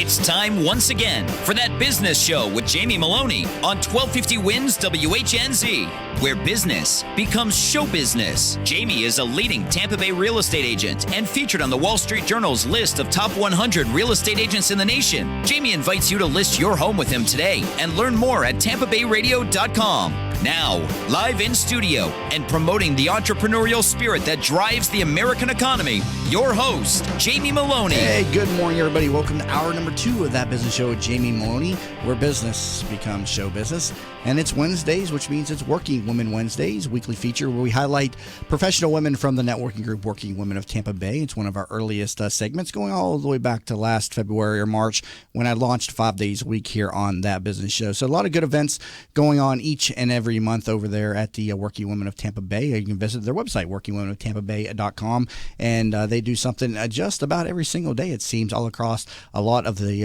It's time once again for That Business Show with Jamie Maloney on 1250 Wins WHNZ, where business becomes show business. Jamie is a leading Tampa Bay real estate agent and featured on the Wall Street Journal's list of top 100 real estate agents in the nation. Jamie invites you to list your home with him today and learn more at tampabayradio.com. Now, live in studio and promoting the entrepreneurial spirit that drives the American economy, your host, Jamie Maloney. Hey, good morning, everybody. Welcome to hour number 2 of That Business Show with Jamie Maloney, where business becomes show business. And it's Wednesdays, which means it's Working Women Wednesdays, weekly feature where we highlight professional women from the networking group Working Women of Tampa Bay. It's one of our earliest segments, going all the way back to last February or March when I launched 5 days a week here on That Business Show. So a lot of good events going on each and every month over there at the Working Women of Tampa Bay. You can visit their website, workingwomenoftampabay.com, and they do something just about every single day, it seems, all across a lot of the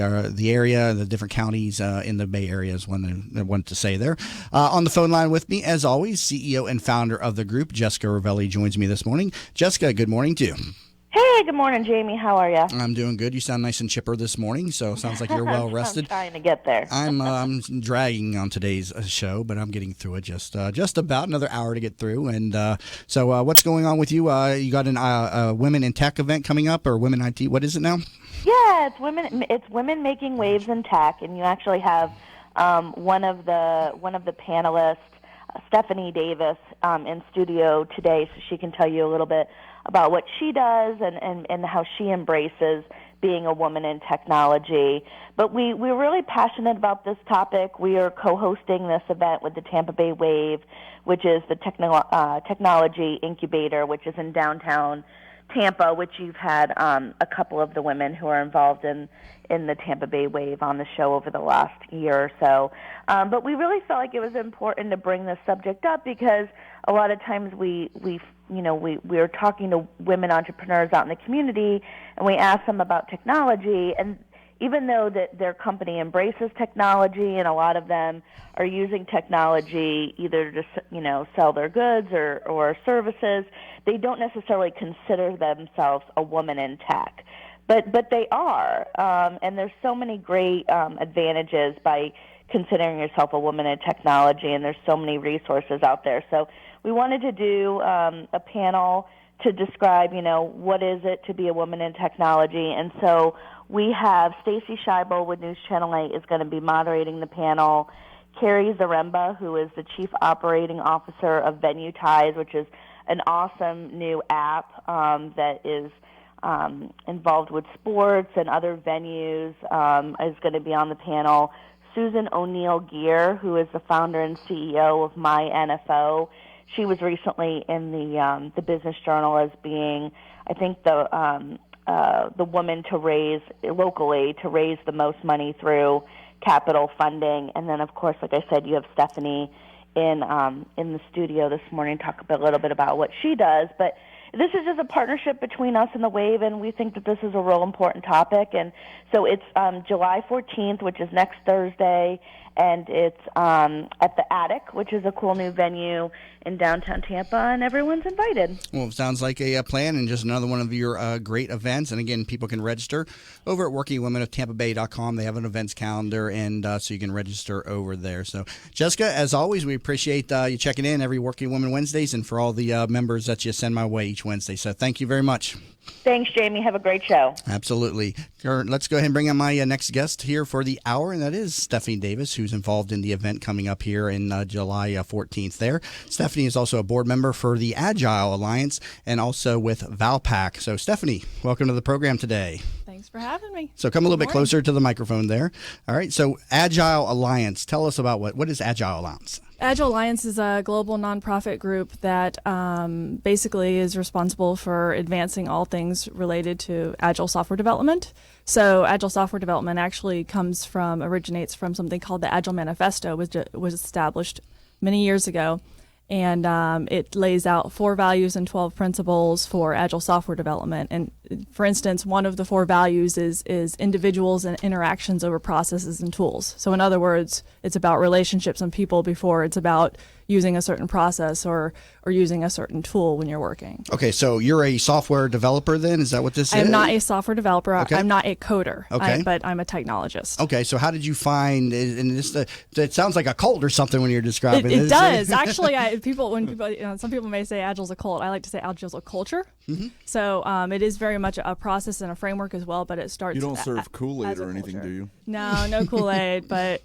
area, the different counties in the Bay Area is one I wanted to say there. On the phone line with me, as always, CEO and founder of the group, Jessica Ravelli, joins me this morning. Jessica, good morning to you. Hey, good morning, Jamie. How are you? I'm doing good. You sound nice and chipper this morning, so it sounds like you're well rested. I'm trying to get there. I'm dragging on today's show, but I'm getting through it just about another hour to get through. And so what's going on with you? You got a Women in Tech event coming up, or Women IT? What is it now? Yeah, it's women making waves in tech, and you actually have one of the panelists, Stephanie Davis, in studio today, so she can tell you a little bit about what she does and how she embraces being a woman in technology. But we're really passionate about this topic. We are co-hosting this event with the Tampa Bay Wave, which is the technology incubator, which is in downtown Tampa, which you've had a couple of the women who are involved in the Tampa Bay Wave on the show over the last year or so. But we really felt like it was important to bring this subject up because a lot of times we're talking to women entrepreneurs out in the community, and we ask them about technology, and even though that their company embraces technology and a lot of them are using technology either to sell their goods or services, they don't necessarily consider themselves a woman in tech. But they are, and there's so many great advantages by considering yourself a woman in technology, and there's so many resources out there. So we wanted to do a panel to describe, what is it to be a woman in technology. And so we have Stacy Scheibel with News Channel 8 is going to be moderating the panel. Carrie Zaremba, who is the Chief Operating Officer of Venue Ties, which is an awesome new app that is involved with sports and other venues, is going to be on the panel. Susan O'Neill Gear, who is the founder and CEO of My NFO. She was recently in the Business Journal as being, I think, the woman to raise locally to raise the most money through capital funding. And then, of course, like I said, you have Stephanie in the studio this morning talk a little bit about what she does. But this is just a partnership between us and the Wave, and we think that this is a real important topic. And so it's July 14th, which is next Thursday, and it's at the Attic, which is a cool new venue in downtown Tampa, and everyone's invited. Well, it sounds like a plan and just another one of your great events. And again, people can register over at workingwomenoftampabay.com. They have an events calendar, and so you can register over there. So, Jessica, as always, we appreciate you checking in every Working Women Wednesdays, and for all the members that you send my way each Wednesday. So thank you very much. Thanks, Jamie. Have a great show. Absolutely. Let's go ahead and bring on my next guest here for the hour, and that is Stephanie Davis, who's involved in the event coming up here in July 14th there. Stephanie is also a board member for the Agile Alliance and also with Valpak. So, Stephanie, welcome to the program today. Thanks for having me. So come a little bit closer to the microphone there. All right. So Agile Alliance, tell us about what is Agile Alliance? Agile Alliance is a global nonprofit group that basically is responsible for advancing all things related to agile software development. So agile software development actually originates from something called the Agile Manifesto, which was established many years ago. And it lays out 4 values and 12 principles for Agile software development. And for instance, one of the 4 values is individuals and interactions over processes and tools. So in other words, it's about relationships and people before it's about using a certain process or using a certain tool when you're working. Okay, so you're a software developer then? Is that what this is? I'm not a software developer. Okay. I'm not a coder, Okay. but I'm a technologist. Okay, so how did you find, and this, it sounds like a cult or something when you're describing It this. does. Actually, some people may say Agile's a cult. I like to say Agile's a culture. Mm-hmm. So it is very much a process and a framework as well, but it starts. You don't serve Kool-Aid as a or anything, culture. do you? No Kool-Aid, but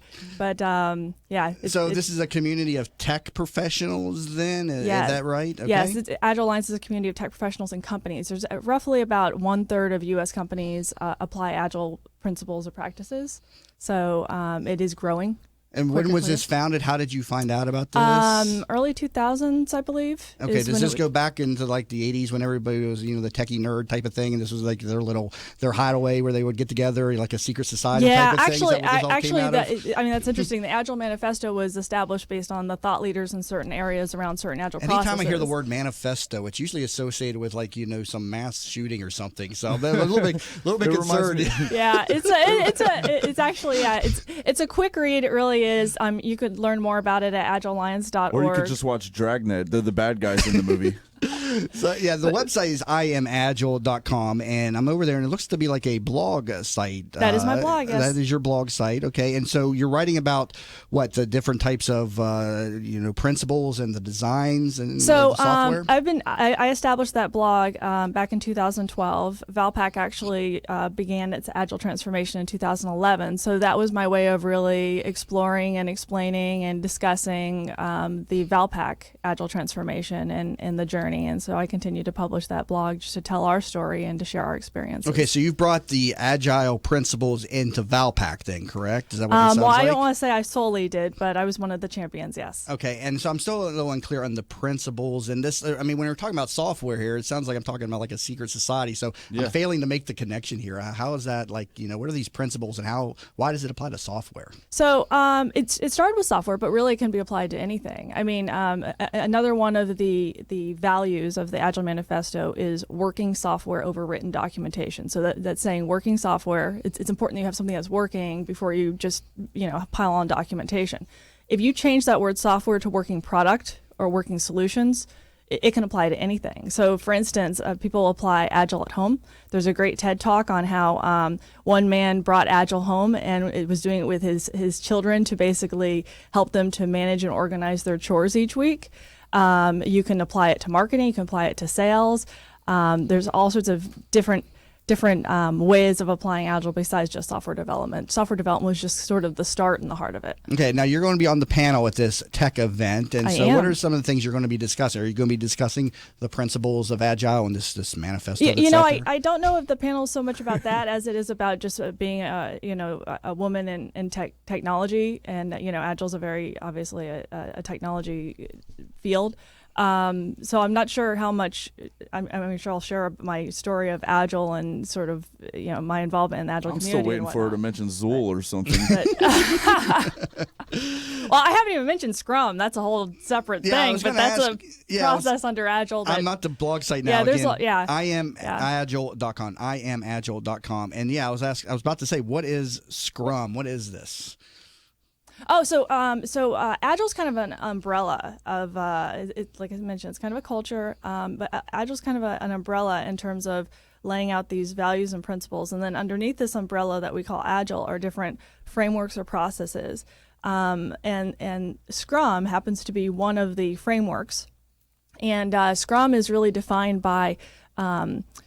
yeah. So this is a community of tech professionals then? Is that right? Okay. Yes, Agile Alliance is a community of tech professionals and companies. There's roughly about 1/3 of U.S. companies apply Agile principles or practices. So it is growing. And when was this founded? How did you find out about this? Early 2000s, I believe. Okay, does this go back into like the 80s when everybody was, the techie nerd type of thing, and this was like their hideaway where they would get together, like a secret society type of thing? Is that what this all came out of? That's interesting. The Agile Manifesto was established based on the thought leaders in certain areas around certain Agile processes. Anytime I hear the word manifesto, it's usually associated with some mass shooting or something. So I'm a little bit concerned. Yeah, it's a quick read. It really is. You could learn more about it at agilealliance.org. Or you could just watch Dragnet. They're the bad guys in the movie. So yeah, the website is iamagile.com, and I'm over there, and it looks to be like a blog site. That is my blog, yes. That is your blog site, okay. And so you're writing about the different types of principles and the designs and the software. I established that blog back in 2012. Valpak actually began its Agile transformation in 2011. So that was my way of really exploring and explaining and discussing the Valpak Agile transformation and the journey. And so I continue to publish that blog just to tell our story and to share our experiences. Okay, so you've brought the Agile principles into Valpak then, correct? Is that what it sounds like? I don't want to say I solely did, but I was one of the champions, yes. Okay, and so I'm still a little unclear on the principles. And this, when we're talking about software here, it sounds like I'm talking about like a secret society. So I'm failing to make the connection here. How is that what are these principles and why does it apply to software? So it started with software, but really it can be applied to anything. I mean, another one of the values of the Agile Manifesto is working software over written documentation. So that's saying working software, it's important that you have something that's working before you just, pile on documentation. If you change that word software to working product or working solutions, it can apply to anything. So for instance, people apply Agile at home. There's a great TED talk on how one man brought Agile home and it was doing it with his children to basically help them to manage and organize their chores each week. You can apply it to marketing. You can apply it to sales. There's all sorts of different ways of applying Agile besides just software development. Software development was just sort of the start and the heart of it. Okay, now you're going to be on the panel at this tech event, and I so am. what are some of the things you're going to be discussing? Are you going to be discussing the principles of Agile and this manifesto? I don't know if the panel is so much about that as it is about just being a woman in technology, and Agile is a very obviously a technology field. So I'm not sure how much. I'm sure I'll share my story of Agile and sort of my involvement in the Agile community. I'm still waiting for her to mention Zool or something. Well, I haven't even mentioned Scrum. That's a whole separate thing, but that's a process under Agile. I'm not the blog site now. Yeah, iamagile.com. iamagile.com. And I was about to say, what is Scrum? What is this? Oh, so Agile's kind of an umbrella of, like I mentioned, it's kind of a culture, but Agile's kind of an umbrella in terms of laying out these values and principles. And then underneath this umbrella that we call Agile are different frameworks or processes. And Scrum happens to be one of the frameworks. And Scrum is really defined by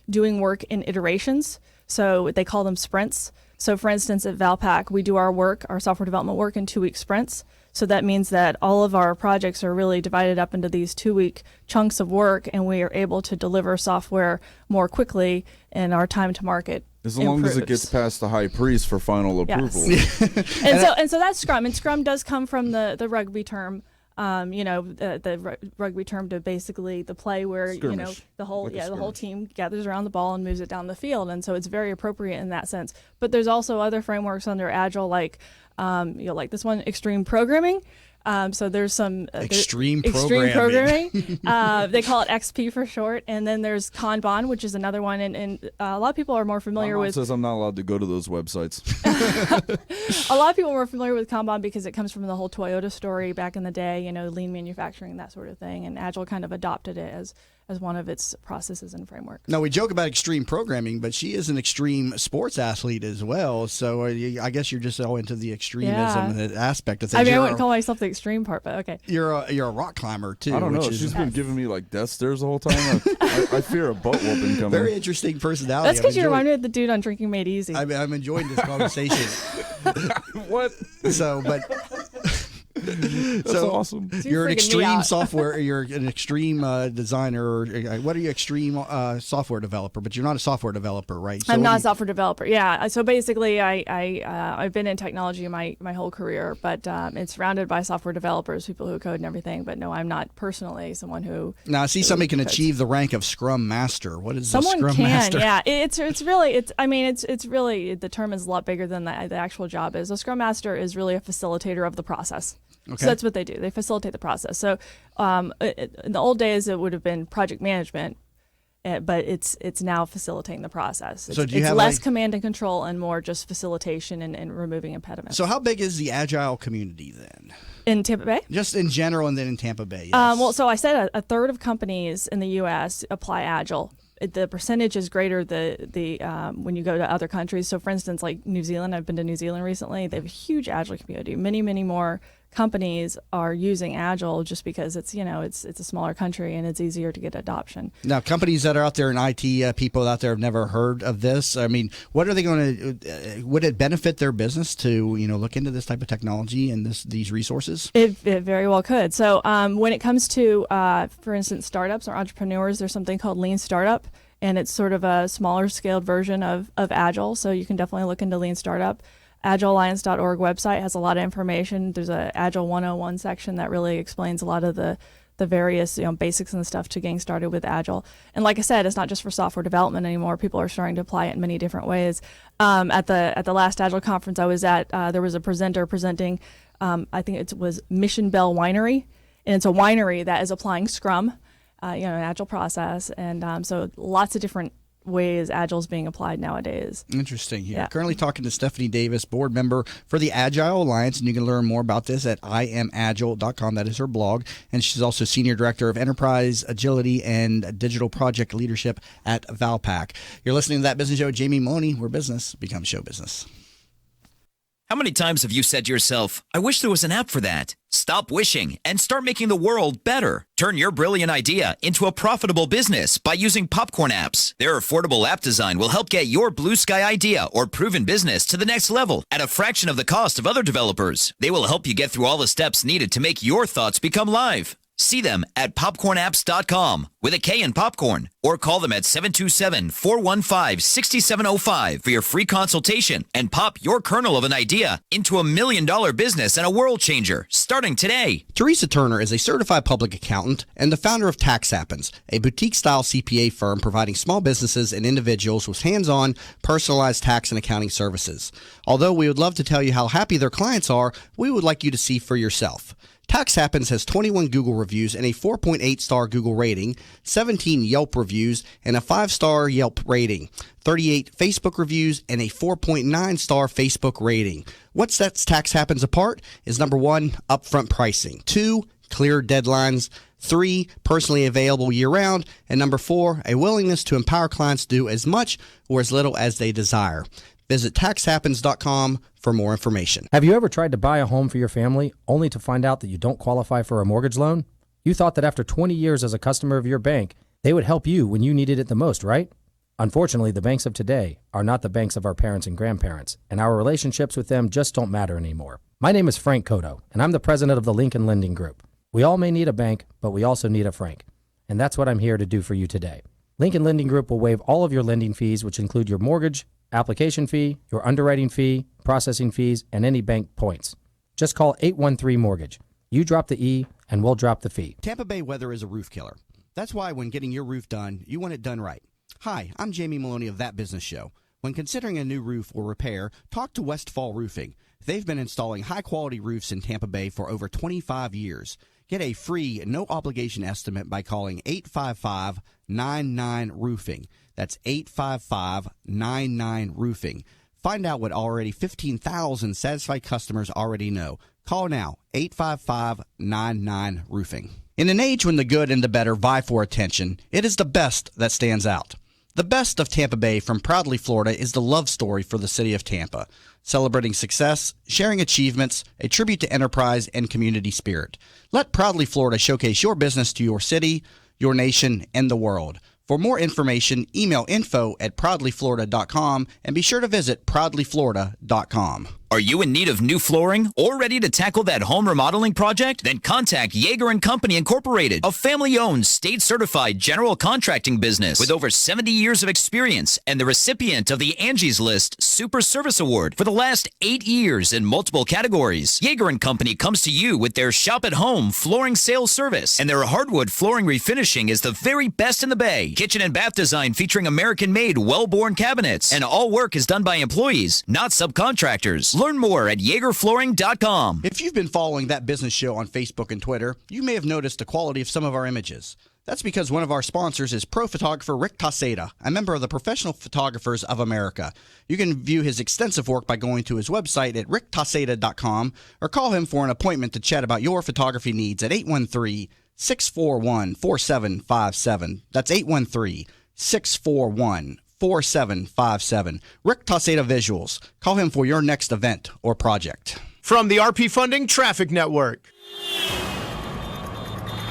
doing work in iterations. So they call them sprints. So for instance, at Valpak, we do our software development work in 2-week sprints. So that means that all of our projects are really divided up into these 2-week chunks of work, and we are able to deliver software more quickly, and our time to market as long improves. as it gets past the high priest for final approval. Yes. and so that's Scrum. And Scrum does come from the rugby term. The rugby term to basically the play where skirmish. the whole team gathers around the ball and moves it down the field, and so it's very appropriate in that sense. But there's also other frameworks under Agile like like this one, extreme programming. So there's some extreme programming. They call it XP for short. And then there's Kanban, which is another one. And a lot of people are more familiar with. Says I'm not allowed to go to those websites. A lot of people are more familiar with Kanban because it comes from the whole Toyota story back in the day, lean manufacturing, that sort of thing. And Agile kind of adopted it as one of its processes and frameworks. Now, we joke about extreme programming, but she is an extreme sports athlete as well. So I guess you're just all into the extremism aspect of things. I wouldn't call myself the extreme part, but okay. You're a rock climber, too. I don't know. She's been giving me like death stares the whole time. I fear a butt whooping coming. Very interesting personality. That's because you remind me of the dude on Drinking Made Easy. I'm enjoying this conversation. What? That's awesome. You're an extreme software. You're an extreme designer. What are you? Extreme software developer, but you're not a software developer, right? So I'm not a software developer. Yeah. So basically, I've been in technology my whole career, but it's surrounded by software developers, people who code and everything. But no, I'm not personally someone who. Now, I see somebody can achieve the rank of Scrum Master. What is someone the Scrum Master? Yeah. It's really the term is a lot bigger than the actual job is. A Scrum Master is really a facilitator of the process. Okay. So that's what they do. They facilitate the process. So in the old days, it would have been project management, but it's now facilitating the process. It's less command and control and more just facilitation and removing impediments. So how big is the Agile community then? In Tampa Bay? Just in general and then in Tampa Bay, yes. So I said a third of companies in the U.S. apply Agile. The percentage is greater when you go to other countries. So, for instance, like New Zealand, I've been to New Zealand recently. They have a huge Agile community. Many, many more companies are using Agile just because it's a smaller country and it's easier to get adoption. Now, companies that are out there in IT, people out there have never heard of this. I mean, what are they going to? Would it benefit their business to look into this type of technology and these resources? It very well could. So, when it comes to, for instance, startups or entrepreneurs, there's something called Lean Startup. And it's sort of a smaller scaled version of Agile. So you can definitely look into Lean Startup. AgileAlliance.org website has a lot of information. There's a Agile 101 section that really explains a lot of the various basics and stuff to getting started with Agile. And like I said, it's not just for software development anymore. People are starting to apply it in many different ways. At the last Agile conference I was at, there was a presenter presenting, I think it was Mission Bell Winery. And it's a winery that is applying Scrum. An Agile process, and so lots of different ways Agile is being applied nowadays. Interesting. Yeah. Currently talking to Stephanie Davis, board member for the Agile Alliance, and you can learn more about this at iamagile.com. That is her blog, and she's also Senior Director of Enterprise Agility and Digital Project Leadership at Valpak. You're listening to That Business Show. Jamie Maloney, where business becomes show business. How many times have you said to yourself, I wish there was an app for that? Stop wishing and start making the world better. Turn your brilliant idea into a profitable business by using Popcorn apps. Their affordable app design will help get your blue sky idea or proven business to the next level at a fraction of the cost of other developers. They will help you get through all the steps needed to make your thoughts become live. See them at popcornapps.com with a K in popcorn, or call them at 727-415-6705 for your free consultation and pop your kernel of an idea into $1 million business and a world changer starting today. Teresa Turner is a certified public accountant and the founder of Tax Happens, a boutique-style CPA firm providing small businesses and individuals with hands-on, personalized tax and accounting services. Although we would love to tell you how happy their clients are, we would like you to see for yourself. Tax Happens has 21 Google reviews and a 4.8-star Google rating, 17 Yelp reviews and a 5-star Yelp rating, 38 Facebook reviews and a 4.9-star Facebook rating. What sets Tax Happens apart is number 1, upfront pricing, 2, clear deadlines, 3, personally available year-round, and number 4, a willingness to empower clients to do as much or as little as they desire. Visit taxhappens.com for more information. Have you ever tried to buy a home for your family only to find out that you don't qualify for a mortgage loan? You thought that after 20 years as a customer of your bank, they would help you when you needed it the most, right? Unfortunately, the banks of today are not the banks of our parents and grandparents, and our relationships with them just don't matter anymore. My name is Frank Cotto, and I'm the president of the Lincoln Lending Group. We all may need a bank, but we also need a Frank, and that's what I'm here to do for you today. Lincoln Lending Group will waive all of your lending fees, which include your mortgage, application fee, your underwriting fee, processing fees, and any bank points. Just call 813-MORTGAGE. You drop the E, and we'll drop the fee. Tampa Bay weather is a roof killer. That's why when getting your roof done, you want it done right. Hi, I'm Jamie Maloney of That Business Show. When considering a new roof or repair, talk to Westfall Roofing. They've been installing high-quality roofs in Tampa Bay for over 25 years. Get a free, no-obligation estimate by calling 855-99-ROOFING. That's 855-99-ROOFING. Find out what already 15,000 satisfied customers already know. Call now, 855-99-ROOFING. In an age when the good and the better vie for attention, it is the best that stands out. The best of Tampa Bay from Proudly Florida is the love story for the city of Tampa, celebrating success, sharing achievements, a tribute to enterprise and community spirit. Let Proudly Florida showcase your business to your city, your nation, and the world. For more information, email info@proudlyflorida.com and be sure to visit proudlyflorida.com. Are you in need of new flooring or ready to tackle that home remodeling project? Then contact Yeager & Company Incorporated, a family-owned, state-certified general contracting business with over 70 years of experience and the recipient of the Angie's List Super Service Award for the last 8 years in multiple categories. Yeager & Company comes to you with their shop-at-home flooring sales service, and their hardwood flooring refinishing is the very best in the Bay. Kitchen and bath design featuring American-made, well-born cabinets, and all work is done by employees, not subcontractors. Learn more at YeagerFlooring.com. If you've been following That Business Show on Facebook and Twitter, you may have noticed the quality of some of our images. That's because one of our sponsors is pro photographer Rick Taseda, a member of the Professional Photographers of America. You can view his extensive work by going to his website at ricktaseda.com or call him for an appointment to chat about your photography needs at 813-641-4757. That's 813-641-4757. 4757. Rick Taseda Visuals. Call him for your next event or project. From the RP Funding Traffic Network.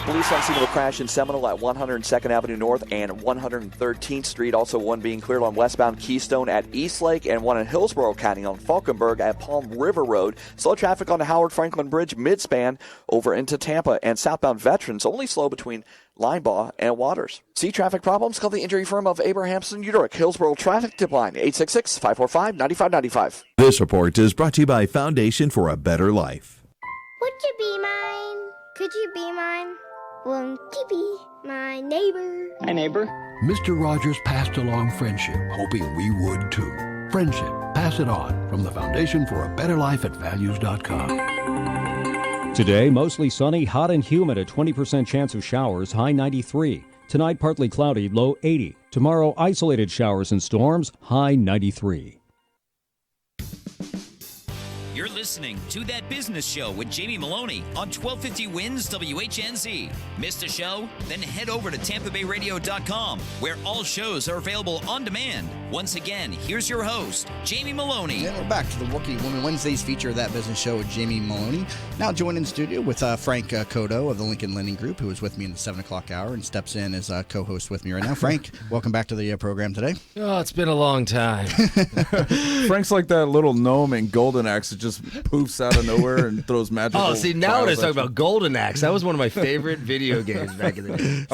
Police on scene of a crash in Seminole at 102nd Avenue North and 113th Street. Also one being cleared on westbound Keystone at Eastlake and one in Hillsborough County on Falkenberg at Palm River Road. Slow traffic on the Howard Franklin Bridge midspan over into Tampa, and southbound Veterans only slow between Linebaugh and Waters. See traffic problems? Call the injury firm of Abrahamson Uderick. Hillsborough Traffic Tip Line 866-545-9595. This report is brought to you by Foundation for a Better Life. Would you be mine? Could you be mine? Won't you be my neighbor? Hi, neighbor. Mr. Rogers passed along friendship, hoping we would too. Friendship. Pass it on from the Foundation for a Better Life at values.com. Today, mostly sunny, hot and humid, a 20% chance of showers, high 93. Tonight, partly cloudy, low 80. Tomorrow, isolated showers and storms, high 93. You're listening to That Business Show with Jamie Maloney on 1250 Wins WHNZ. Missed a show? Then head over to TampaBayRadio.com, where all shows are available on demand. Once again, here's your host, Jamie Maloney. And we're back to the Working Woman Wednesdays feature of That Business Show with Jamie Maloney. Now joined in the studio with Frank Cotto of the Lincoln Lending Group, who is with me in the 7 o'clock hour and steps in as a co-host with me right now. Frank, welcome back to the program today. Oh, it's been a long time. Frank's like that little gnome in Golden Axe that just poofs out of nowhere and throws magical. Oh, see, now when I talk about Golden Axe, that was one of my favorite video games back in the day.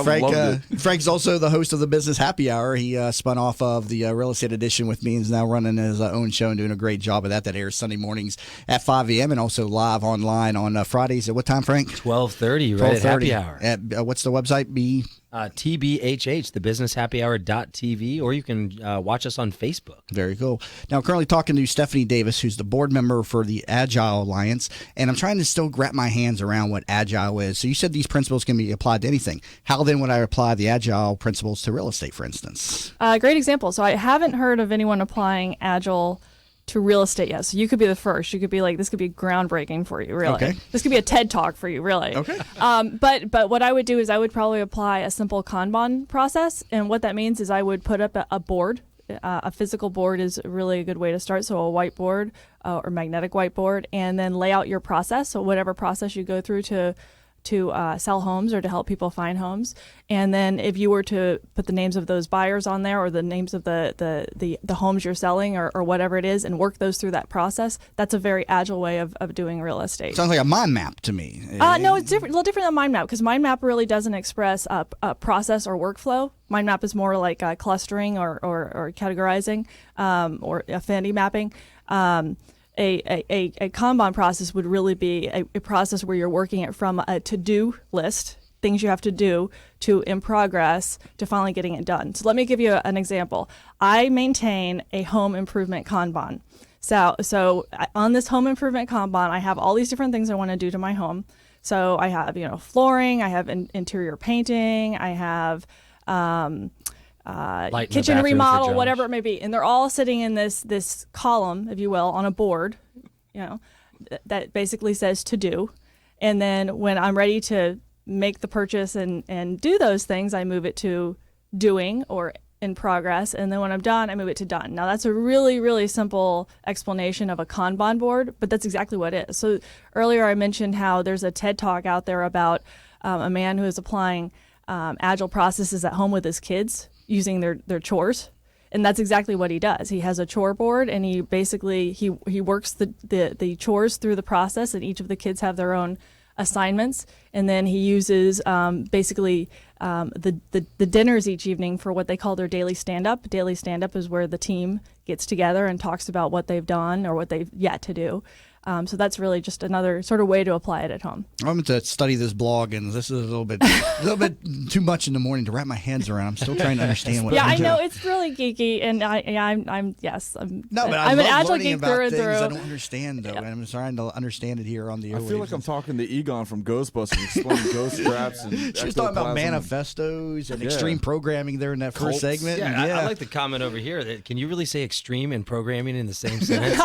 Frank's also the host of the Business Happy Hour. He spun off of the Real Estate Edition with me and is now running his own show and doing a great job of that. That airs Sunday mornings at 5 a.m. and also live online on Fridays at what time, Frank? 12:30, right at Happy Hour. At, what's the website? TBHH, thebusinesshappyhour.tv, or you can watch us on Facebook. Very cool. Now, currently talking to Stephanie Davis, who's the board member for the Agile Alliance, and I'm trying to still wrap my hands around what Agile is. So you said these principles can be applied to anything. How then would I apply the Agile principles to real estate, for instance? Great example. So I haven't heard of anyone applying Agile to real estate yet. So you could be the first. You could be like, this could be groundbreaking for you, really. Okay. This could be a TED Talk for you, really. Okay. But what I would do is I would probably apply a simple Kanban process. And what that means is I would put up a board. A physical board is really a good way to start. So a whiteboard or magnetic whiteboard, and then lay out your process. So whatever process you go through to sell homes or to help people find homes. And then if you were to put the names of those buyers on there, or the names of the homes you're selling, or whatever it is, and work those through that process, that's a very agile way of doing real estate. Sounds like a mind map to me. No, it's different, a little different than mind map, because mind map really doesn't express a process or workflow. Mind map is more like clustering or categorizing or affinity mapping. A Kanban process would really be a process where you're working it from a to-do list, things you have to do, to in progress, to finally getting it done. So let me give you an example. I maintain a home improvement Kanban. So on this home improvement Kanban, I have all these different things I want to do to my home. So I have, flooring, I have interior painting, I have kitchen remodel, whatever it may be, and they're all sitting in this column, if you will, on a board, that basically says to do. And then when I'm ready to make the purchase and do those things, I move it to doing or in progress, and then when I'm done, I move it to done. Now that's a really, really simple explanation of a Kanban board, but that's exactly what it is. So earlier I mentioned how there's a TED Talk out there about a man who is applying agile processes at home with his kids using their chores, and that's exactly what he does. He has a chore board, and he basically he works the chores through the process, and each of the kids have their own assignments, and then he uses basically the dinners each evening for what they call their daily stand-up. Daily stand-up is where the team gets together and talks about what they've done or what they've yet to do. So that's really just another sort of way to apply it at home. I'm going to study this blog, and this is a little bit too much in the morning to wrap my hands around. I'm still trying to understand what. Yeah, I know it's really geeky, and I'm an agile geek through and through. I don't understand though, and I'm trying to understand it here on the airwaves. I feel like I'm talking to Egon from Ghostbusters, explaining ghost traps and. She was talking about manifestos and extreme programming there in that first segment. Yeah, I like the comment over here that can you really say extreme and programming in the same sentence?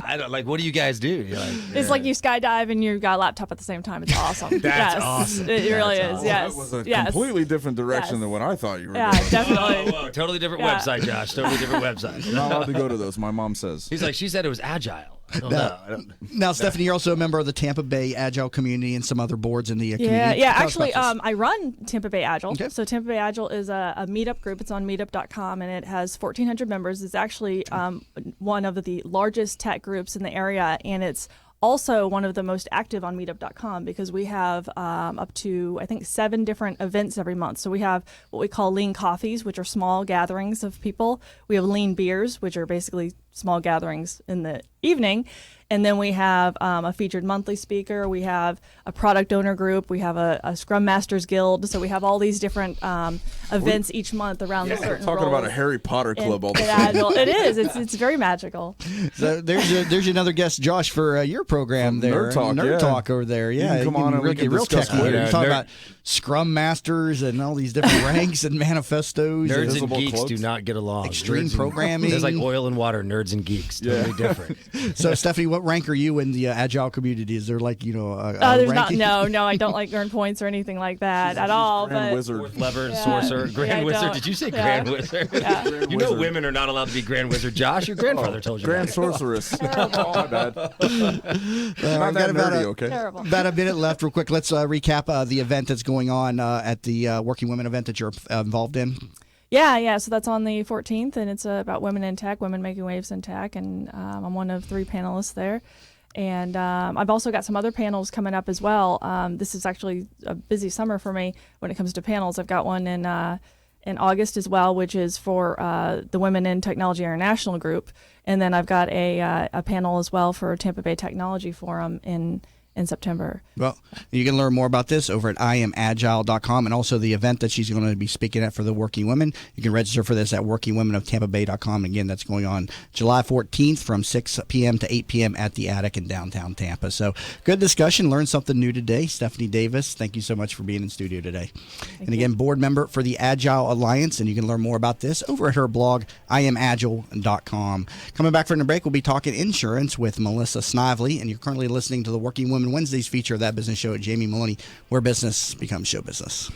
I don't like. What do you guys do? It's like you skydive and you've got a laptop at the same time. It's awesome. That's awesome. It really is. Yes. That was a completely different direction than what I thought you were. Yeah, doing. definitely. Whoa. Totally different website, Josh. Totally different website. You're not allowed to go to those. My mom says. He's like, she said it was agile. I don't know. Now, Stephanie, you're also a member of the Tampa Bay Agile community and some other boards in the community. Yeah. Actually, I run Tampa Bay Agile. Okay. So Tampa Bay Agile is a meetup group. It's on meetup.com, and it has 1,400 members. It's actually one of the largest tech groups in the area, and it's also one of the most active on meetup.com because we have up to, I think, 7 different events every month. So we have what we call lean coffees, which are small gatherings of people. We have lean beers, which are basically small gatherings in the evening. And then we have a featured monthly speaker. We have a product owner group. We have a Scrum Masters Guild. So we have all these different events each month around the certain talking roles about a Harry Potter club all the time. It is. It's very magical. So there's another guest, Josh, for your program there. Nerd Talk over there. Yeah, you can come on and we can real discuss techy. You're talking about Scrum Masters and all these different ranks and manifestos. Nerds and geeks do not get along. Extreme programming. It's like oil and water. Nerds and geeks. Totally different. So, Stephanie, what rank are you in the Agile community? Is there like, there's ranking? No, I don't like earn points or anything like that at all. Grand but Wizard. Fourth lever, sorcerer, Grand Wizard. Did you say Grand Wizard? Yeah. Grand you know Wizard. Women are not allowed to be Grand Wizard. Josh, your grandfather told you Grand that. Sorceress. Oh, my bad. Not that nerdy, okay? Terrible. About a minute left real quick. Let's recap the event that's going on at the Working Women event that you're involved in. Yeah. So that's on the 14th, and it's about women in tech, women making waves in tech, and I'm one of 3 panelists there. And I've also got some other panels coming up as well. This is actually a busy summer for me when it comes to panels. I've got one in August as well, which is for the Women in Technology International group. And then I've got a panel as well for Tampa Bay Technology Forum in September. Well, you can learn more about this over at iamagile.com, and also the event that she's going to be speaking at for the working women. You can register for this at workingwomenoftambabay.com. Again, that's going on July 14th from 6 p.m. to 8 p.m. at the Attic in downtown Tampa. So good discussion. Learned something new today. Stephanie Davis, thank you so much for being in studio today. And again, board member for the Agile Alliance, and you can learn more about this over at her blog, iamagile.com. Coming back from the break, we'll be talking insurance with Melissa Snively, and you're currently listening to the Working Women Wednesdays feature of That Business Show at Jamie Maloney, where business becomes show business.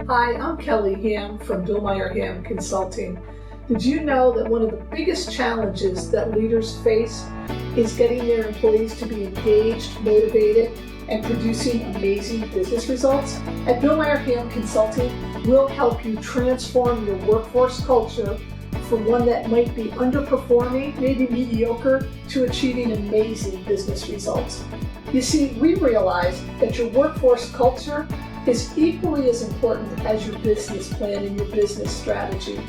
Hi, I'm Kelly Ham from Billmeyer Ham Consulting. Did you know that one of the biggest challenges that leaders face is getting their employees to be engaged, motivated, and producing amazing business results? At Billmeyer Ham Consulting, we'll help you transform your workforce culture from one that might be underperforming, maybe mediocre, to achieving amazing business results. You see, we realize that your workforce culture is equally as important as your business plan and your business strategy.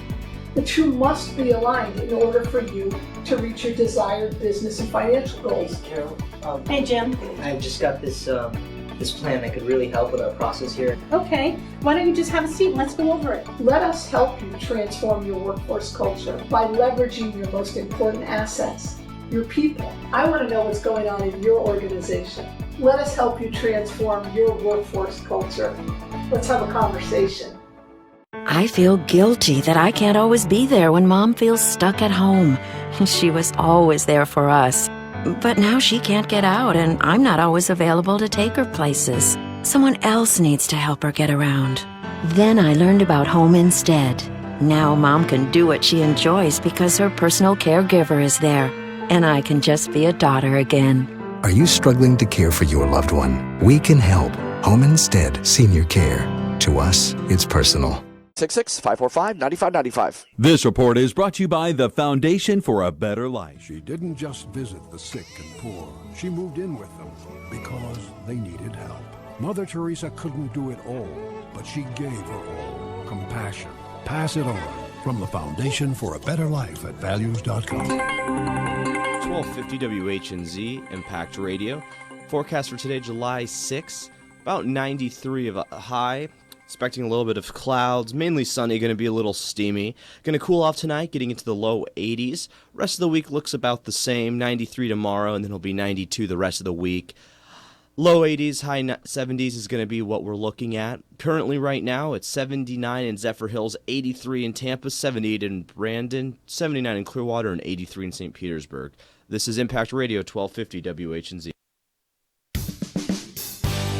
The two must be aligned in order for you to reach your desired business and financial goals. Carol, hey Jim. I just got this plan that could really help with our process here. Okay, why don't you just have a seat and let's go over it. Let us help you transform your workforce culture by leveraging your most important assets, your people. I want to know what's going on in your organization. Let us help you transform your workforce culture. Let's have a conversation. I feel guilty that I can't always be there when Mom feels stuck at home. She was always there for us. But now she can't get out, and I'm not always available to take her places. Someone else needs to help her get around. Then I learned about Home Instead. Now Mom can do what she enjoys because her personal caregiver is there, and I can just be a daughter again. Are you struggling to care for your loved one? We can help. Home Instead Senior Care. To us, it's personal. 866-545-9595. This report is brought to you by the Foundation for a Better Life. She didn't just visit the sick and poor. She moved in with them because they needed help. Mother Teresa couldn't do it all, but she gave her all. Compassion. Pass it on. From the Foundation for a Better Life at values.com. 1250 WHNZ Impact Radio. Forecast for today, July 6th, about 93 of a high. Expecting a little bit of clouds, mainly sunny, going to be a little steamy. Going to cool off tonight, getting into the low 80s. Rest of the week looks about the same, 93 tomorrow, and then it'll be 92 the rest of the week. Low 80s, high 70s is going to be what we're looking at. Currently right now, it's 79 in Zephyr Hills, 83 in Tampa, 78 in Brandon, 79 in Clearwater, and 83 in St. Petersburg. This is Impact Radio, 1250 WHNZ.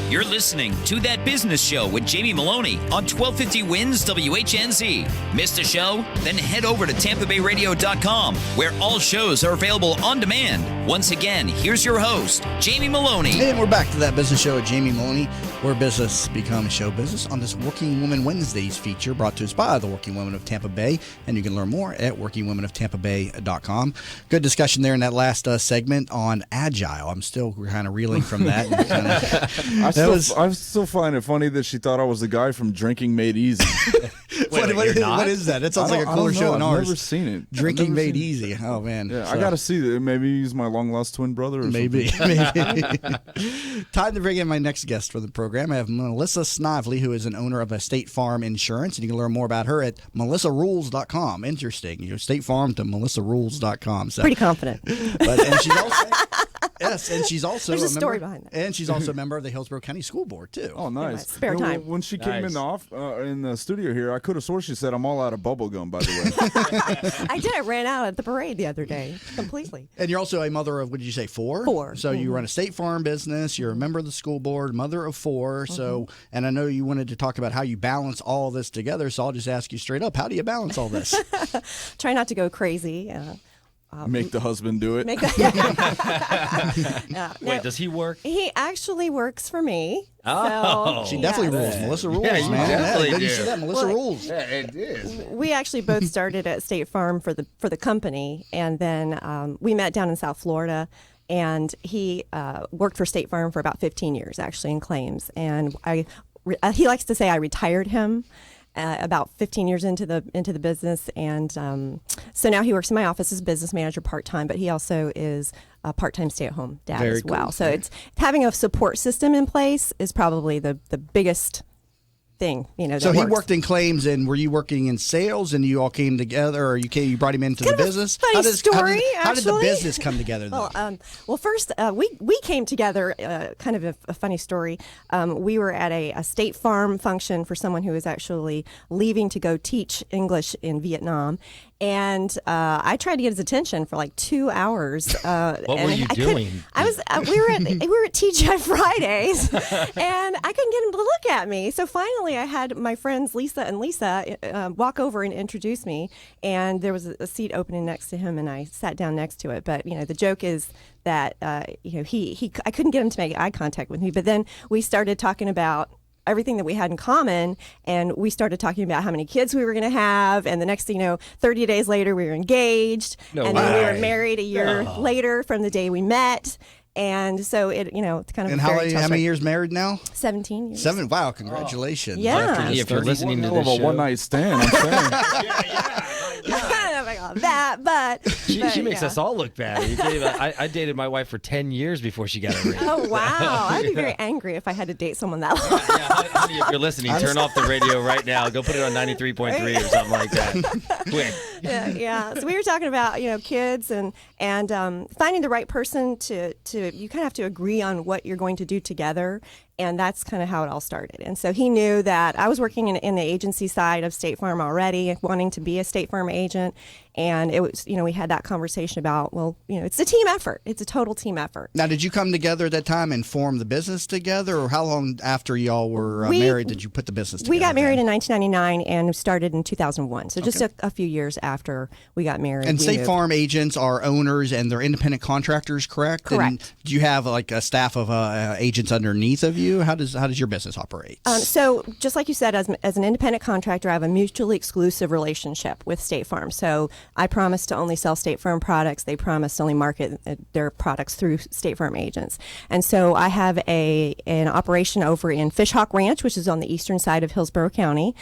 You're listening to That Business Show with Jamie Maloney on 1250 Wins WHNZ. Missed a show? Then head over to TampaBayRadio.com, where all shows are available on demand. Once again, here's your host, Jamie Maloney. And we're back to That Business Show with Jamie Maloney, where business becomes show business on this Working Woman Wednesdays feature brought to us by the Working Women of Tampa Bay. And you can learn more at WorkingWomenOfTampaBay.com. Good discussion there in that last segment on Agile. I'm still kind of reeling from that. I still find it funny that she thought I was the guy from Drinking Made Easy. What is that? That sounds like a cooler show than ours. I've never seen it. Drinking Made Easy. Oh, man. Yeah, I got to see it. Maybe he's my long-lost twin brother or maybe. something. Time to bring in my next guest for the program. I have Melissa Snively, who is an owner of a State Farm Insurance, and you can learn more about her at melissarules.com. Interesting. State Farm to melissarules.com. So. Pretty confident. And she's also... Yes, and she's also There's a story behind that. And she's also a member of the Hillsborough County School Board, too. Oh, nice. Spare time. When she came in the studio here, I could have sworn she said, I'm all out of bubble gum, by the way. I did. I ran out at the parade the other day, completely. And you're also a mother of, what did you say, 4? 4. So you run a State Farm business. You're a member of the school board, mother of 4. So, and I know you wanted to talk about how you balance all this together, so I'll just ask you straight up, how do you balance all this? Try not to go crazy. Make the husband do it. Wait, does he work? He actually works for me. Oh, she definitely rules. Melissa rules, yeah, man. Definitely Did you see that? Melissa rules. Yeah, it is. We actually both started at State Farm for the company, and then we met down in South Florida. And he worked for State Farm for about 15 years, actually, in claims. And he likes to say I retired him. About 15 years into the business, and so now he works in my office as business manager part-time, but he also is a part-time stay-at-home dad as well. Cool. So it's having a support system in place is probably the biggest thing, that So he works. worked in claims, and were you working in sales, and you all came together, or you brought him into the business? Funny story, how did the actually. business come together then? Well, first we came together. Kind of a funny story. We were at a State Farm function for someone who was actually leaving to go teach English in Vietnam, And I tried to get his attention for like 2 hours. What were you doing? We were at TGI Fridays, and I couldn't get him to look at me. So finally, I had my friends Lisa and Lisa walk over and introduce me. And there was a seat opening next to him, and I sat down next to it. But the joke is that I couldn't get him to make eye contact with me. But then we started talking about everything that we had in common, and we started talking about how many kids we were going to have, and the next thing you know, 30 days later we were engaged, then we were married a year later from the day we met. And so it's kind of. And how many years married now? 17 years. 7. Wow! Congratulations. Yeah. If you're listening to this show, one night stand, I'm saying. That, but she makes us all look bad. I dated my wife for 10 years before she got a ring. Oh wow! I'd be very angry if I had to date someone that long. Honey, if you're listening, turn off the radio right now. Go put it on 93.3 or something like that. Quick. Yeah. So we were talking about kids and finding the right person to you kind of have to agree on what you're going to do together. And that's kind of how it all started. And so he knew that I was working in the agency side of State Farm already, wanting to be a State Farm agent. And it was, we had that conversation about, it's a team effort. It's a total team effort. Now, did you come together at that time and form the business together? Or how long after y'all were married did you put the business together? We got married in 1999 and started in 2001. So just a few years after we got married. And State Farm agents are owners and they're independent contractors, correct? Correct. And do you have like a staff of agents underneath of you? How does your business operate? So just like you said, as an independent contractor, I have a mutually exclusive relationship with State Farm. So I promise to only sell State Farm products. They promise to only market their products through State Farm agents. And so I have an operation over in Fishhawk Ranch, which is on the eastern side of Hillsborough County,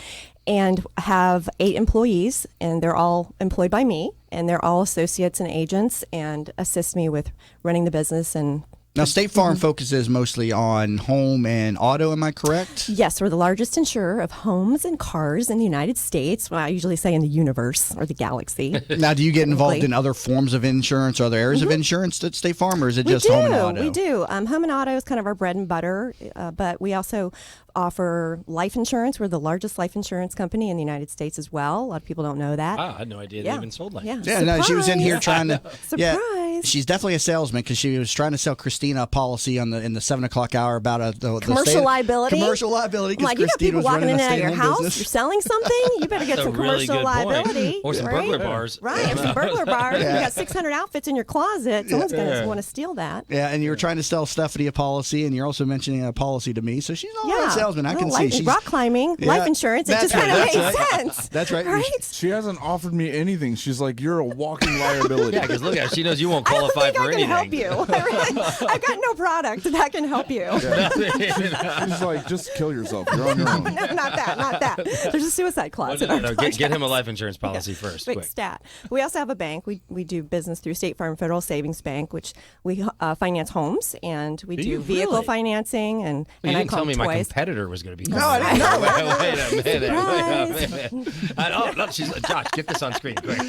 and have 8 employees, and they're all employed by me, and they're all associates and agents and assist me with running the business. And now, State Farm focuses mostly on home and auto, am I correct? Yes, we're the largest insurer of homes and cars in the United States. Well, I usually say in the universe or the galaxy. Now, do you get involved in other forms of insurance or other areas of insurance at State Farm, or is it just home and auto? We do. Home and auto is kind of our bread and butter, but we also offer life insurance. We're the largest life insurance company in the United States as well. A lot of people don't know that. I had no idea they even sold life. Yeah, no, she was in here trying to. Surprise. She's definitely a salesman because she was trying to sell Christina a policy in the 7 o'clock hour about the commercial liability. Commercial liability. Like, you got people walking in and out of your house. Business. You're selling something. You better get some commercial liability. Or some burglar bars. Right, and some burglar bars. You got 600 outfits in your closet. Someone's going to want to steal that. Yeah, and you were trying to sell Stephanie a policy, and you're also mentioning a policy to me. So she's all right salesman. I can see. She's rock climbing, life insurance. It just kind of made sense. That's right. She hasn't offered me anything. She's like, you're a walking liability. Yeah, because look at her. She knows you won't qualify for anything. I can help you. I've got no product that can help you. Yeah. She's like, just kill yourself. You're on your own. No, not that. There's a suicide clause in our contract. Get him a life insurance policy first. Quick stat. We also have a bank. We do business through State Farm Federal Savings Bank, which we finance homes, and we do vehicle financing. And you I didn't call tell me toys. my competitor was going to be. No, I didn't know. Wait a minute. Look, she's Josh. Get this on screen quick.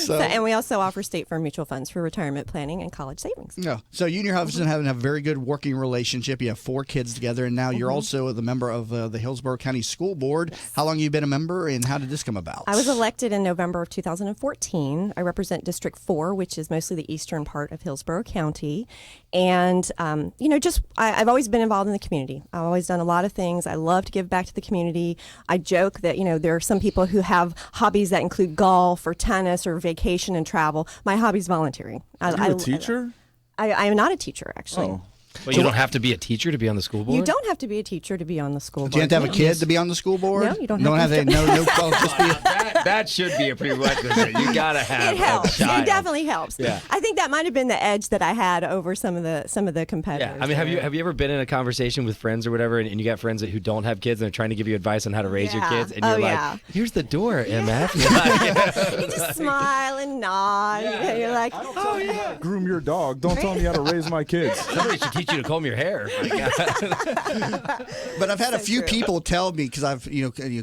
And we also offer State Farm mutual funds for retirement planning and college savings. Yeah. So you and your husband have a very good working relationship. You have 4 kids together, and now you're also the member of the Hillsborough County School Board. Yes. How long have you been a member, and how did this come about? I was elected in November of 2014. I represent District 4, which is mostly the eastern part of Hillsborough County. And, I've always been involved in the community. I've always done a lot of things. I love to give back to the community. I joke that, there are some people who have hobbies that include golf or tennis or vacation and travel. My hobby's volunteering. Are you a teacher? I am not a teacher, actually. Oh. Well, you don't have to be a teacher to be on the school board? You don't have to be a teacher to be on the school board. Do you have to have a kid to be on the school board? No, you don't have to. That should be a prerequisite. You got to have It helps. a child. It definitely helps. Yeah. I think that might have been the edge that I had over some of the competitors. Yeah. I mean, have you ever been in a conversation with friends or whatever, and you got friends who don't have kids and they're trying to give you advice on how to raise your kids, and you're like, here's the door, MF. You just smile and nod. You're like, Groom your dog. Don't tell me how to raise my kids. Somebody should teach teach you to comb your hair. But I've had a few people tell me, because I've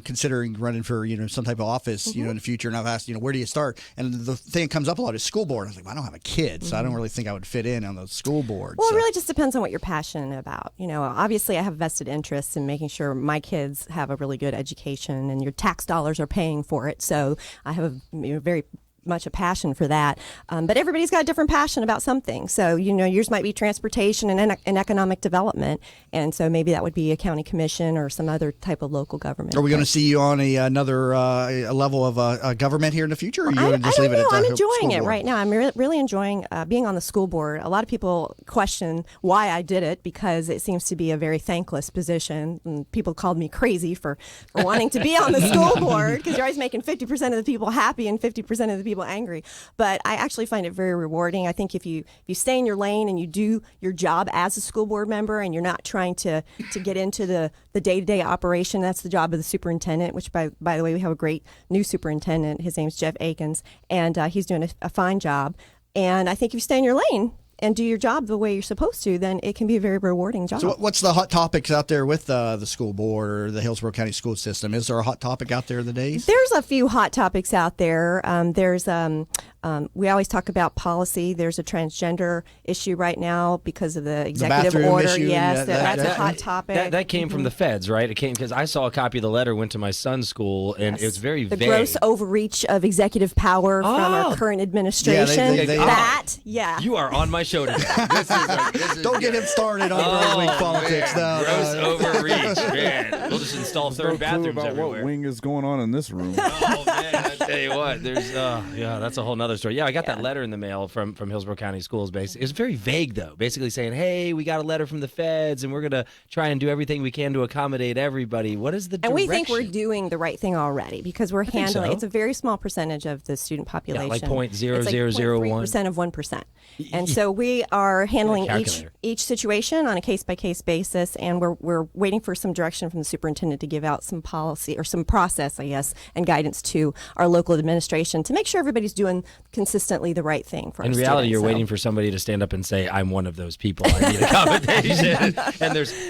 considering running for some type of office in the future, and I've asked where do you start, and the thing that comes up a lot is school board. I was like, well, I don't have a kid, so I don't really think I would fit in on the school board. Well, it really just depends on what you're passionate about. Obviously I have vested interests in making sure my kids have a really good education, and your tax dollars are paying for it. So I have a very much a passion for that, but everybody's got a different passion about something. So yours might be transportation and economic development, and so maybe that would be a county commission or some other type of local government. Are we going to see you on another level of government here in the future? Or are you going to just leave it at I'm the enjoying school it board? right now. I'm really enjoying being on the school board. A lot of people question why I did it, because it seems to be a very thankless position. And people called me crazy for wanting to be on the school board, because you're always making 50% of the people happy and 50% of the people angry. But I actually find it very rewarding. I think if you stay in your lane and you do your job as a school board member, and you're not trying to get into the day-to-day operation, that's the job of the superintendent, which by the way, we have a great new superintendent. His name's Jeff Akins, and he's doing a fine job. And I think if you stay in your lane and do your job the way you're supposed to, then it can be a very rewarding job. So what's the hot topics out there with the school board or the Hillsborough County school system? Is there a hot topic out there these days? There's a few hot topics out there. We always talk about policy. There's a transgender issue right now because of the executive order. Issue, yes, that's a hot topic. That came from the feds, right? It came because I saw a copy of the letter, went to my son's school, and it was very the vague. gross overreach of executive power from our current administration. You are on my show today. Don't get him started on Early Week politics. No, gross overreach, man. We'll just install third bathrooms about everywhere. What wing is going on in this room? Oh man, I tell you what, there's that's a whole nother story. Yeah, I got that letter in the mail from Hillsborough County Schools. Basically, it was very vague though. Basically saying, hey, we got a letter from the feds, and we're gonna try and do everything we can to accommodate everybody. What is the direction? And we think we're doing the right thing already, because we're handling. It's a very small percentage of the student population. Yeah, like 0.0001%. It's like 0.3% of 1%. And so we are handling each situation on a case-by-case basis, and we're waiting for some direction from the superintendent to give out some policy or some process, I guess, and guidance to our local administration to make sure everybody's doing consistently the right thing for our In reality, students. you're waiting for somebody to stand up and say, I'm one of those people. I need accommodation.